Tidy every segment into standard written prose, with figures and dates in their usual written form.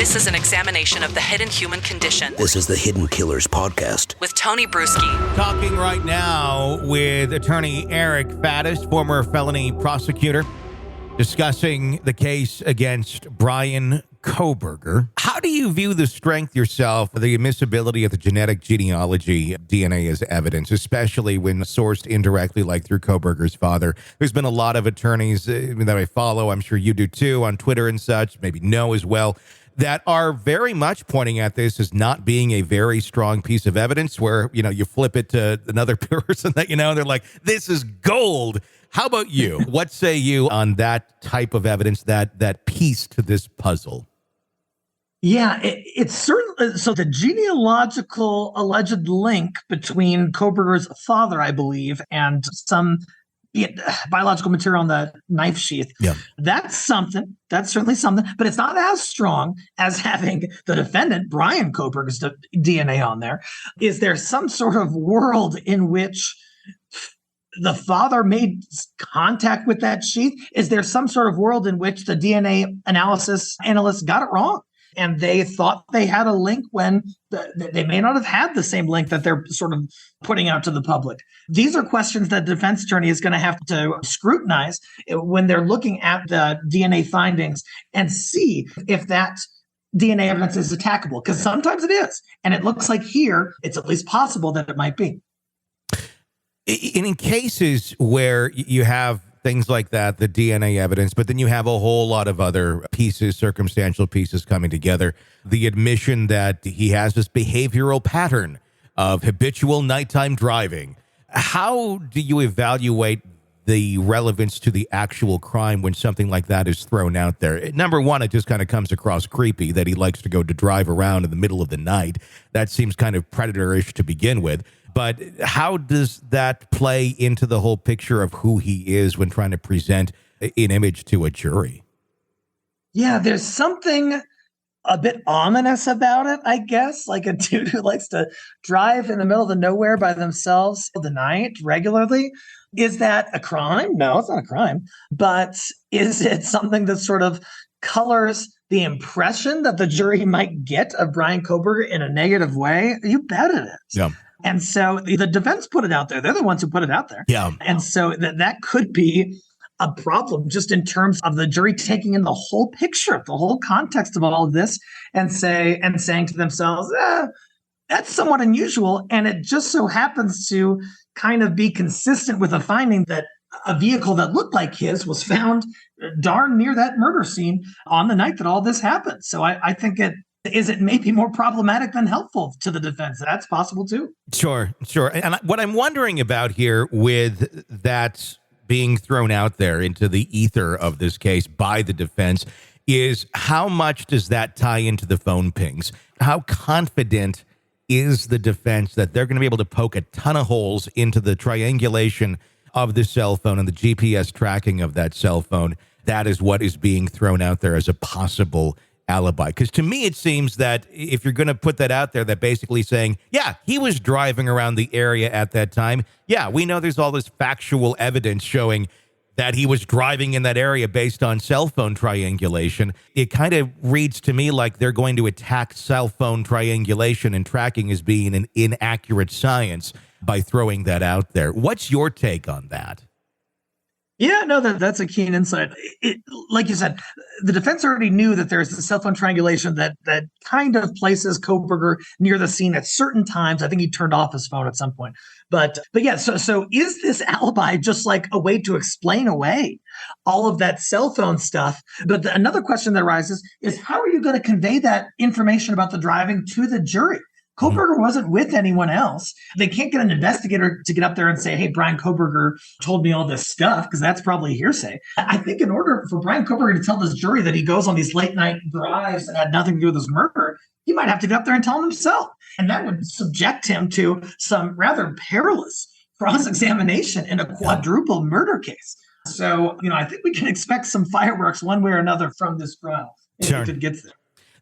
This is an examination of the hidden human condition. This is the Hidden Killers Podcast. With Tony Brueski. Talking right now with attorney Eric Faddis, former felony prosecutor, discussing the case against Brian Kohberger. How do you view the strength yourself of the admissibility of the genetic genealogy DNA as evidence, especially when sourced indirectly, like through Kohberger's father? There's been a lot of attorneys that I follow, I'm sure you do too, on Twitter and such, maybe know as well, that are very much pointing at this as not being a very strong piece of evidence where, you know, you flip it to another person that, you know, they're like, this is gold. How about you? What say you on that type of evidence, that piece to this puzzle? Yeah, it's certainly, so the genealogical alleged link between Kohberger's father, I believe, and some biological material on the knife sheath. Yeah. That's certainly something, but it's not as strong as having the defendant, Brian Kohberger's DNA on there. Is there some sort of world in which the father made contact with that sheath? Is there some sort of world in which the DNA analysts got it wrong? And they thought they had a link when they may not have had the same link that they're sort of putting out to the public. These are questions that the defense attorney is going to have to scrutinize when they're looking at the DNA findings and see if that DNA evidence is attackable, because sometimes it is. And it looks like here, it's at least possible that it might be. In cases where you have things like that, the DNA evidence, but then you have a whole lot of other pieces, circumstantial pieces coming together, the admission that he has this behavioral pattern of habitual nighttime driving. How do you evaluate the relevance to the actual crime when something like that is thrown out there? Number one, it just kind of comes across creepy that he likes to go to drive around in the middle of the night. That seems kind of predatorish to begin with. But how does that play into the whole picture of who he is when trying to present an image to a jury? Yeah, there's something a bit ominous about it, I guess, like a dude who likes to drive in the middle of the nowhere by themselves in the night regularly. Is that a crime? No, it's not a crime. But is it something that sort of colors the impression that the jury might get of Brian Kohberger in a negative way? You bet it is. Yeah. And so the defense put it out there. They're the ones who put it out there. Yeah. And so that could be a problem just in terms of the jury taking in the whole picture, the whole context of all of this and saying to themselves, that's somewhat unusual. And it just so happens to kind of be consistent with a finding that a vehicle that looked like his was found darn near that murder scene on the night that all this happened. So I think it may be more problematic than helpful to the defense. That's possible too. Sure. And what I'm wondering about here with that being thrown out there into the ether of this case by the defense is how much does that tie into the phone pings? How confident is the defense that they're going to be able to poke a ton of holes into the triangulation of the cell phone and the GPS tracking of that cell phone? That is what is being thrown out there as a possible alibi. Because to me, it seems that if you're going to put that out there, that basically saying, yeah, he was driving around the area at that time. Yeah, we know there's all this factual evidence showing that he was driving in that area based on cell phone triangulation. It kind of reads to me like they're going to attack cell phone triangulation and tracking as being an inaccurate science by throwing that out there. What's your take on that? Yeah, no, that's a keen insight. Like you said, the defense already knew that there's a cell phone triangulation that kind of places Kohberger near the scene at certain times. I think he turned off his phone at some point. But yeah, so is this alibi just like a way to explain away all of that cell phone stuff? But another question that arises is, how are you going to convey that information about the driving to the jury? Kohberger wasn't with anyone else. They can't get an investigator to get up there and say, hey, Brian Kohberger told me all this stuff, because that's probably hearsay. I think in order for Brian Kohberger to tell this jury that he goes on these late night drives and had nothing to do with his murder, he might have to get up there and tell them himself. And that would subject him to some rather perilous cross-examination in a quadruple murder case. So, I think we can expect some fireworks one way or another from this trial if it gets there.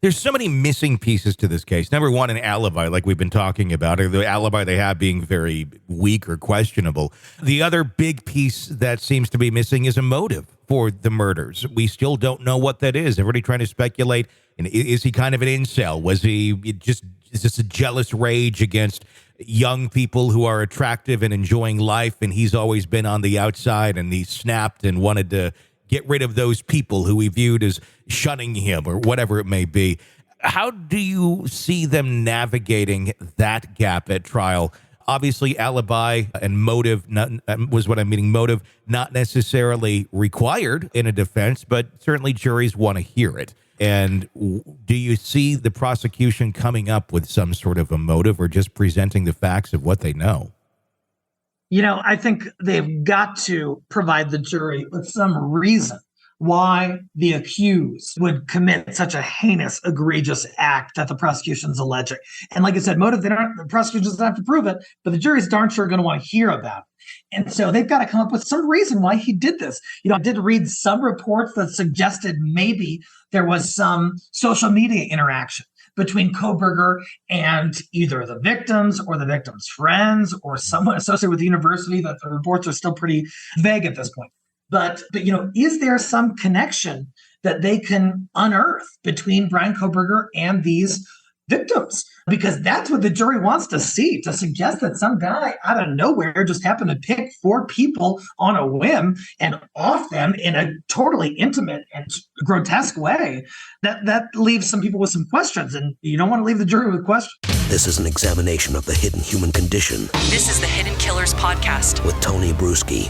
There's so many missing pieces to this case. Number one, an alibi, like we've been talking about, or the alibi they have being very weak or questionable. The other big piece that seems to be missing is a motive for the murders. We still don't know what that is. Everybody trying to speculate. And is he kind of an incel? Is this a jealous rage against young people who are attractive and enjoying life, and he's always been on the outside, and he snapped and wanted to get rid of those people who he viewed as shunning him or whatever it may be? How do you see them navigating that gap at trial? Obviously, alibi and motive was what I'm meaning. Motive not necessarily required in a defense, but certainly juries want to hear it. And do you see the prosecution coming up with some sort of a motive or just presenting the facts of what they know? I think they've got to provide the jury with some reason why the accused would commit such a heinous, egregious act that the prosecution's alleging. And like I said, motive, the prosecution doesn't have to prove it, but the jury's darn sure going to want to hear about it. And so they've got to come up with some reason why he did this. I did read some reports that suggested maybe there was some social media interaction between Kohberger and either the victims or the victims' friends or someone associated with the university. That the reports are still pretty vague at this point. But is there some connection that they can unearth between Brian Kohberger and these victims? Because that's what the jury wants to see, to suggest that some guy out of nowhere just happened to pick 4 people on a whim and off them in a totally intimate and grotesque way. That leaves some people with some questions, and you don't want to leave the jury with questions. This is an examination of the hidden human condition. This is the Hidden Killers Podcast with Tony Brueski.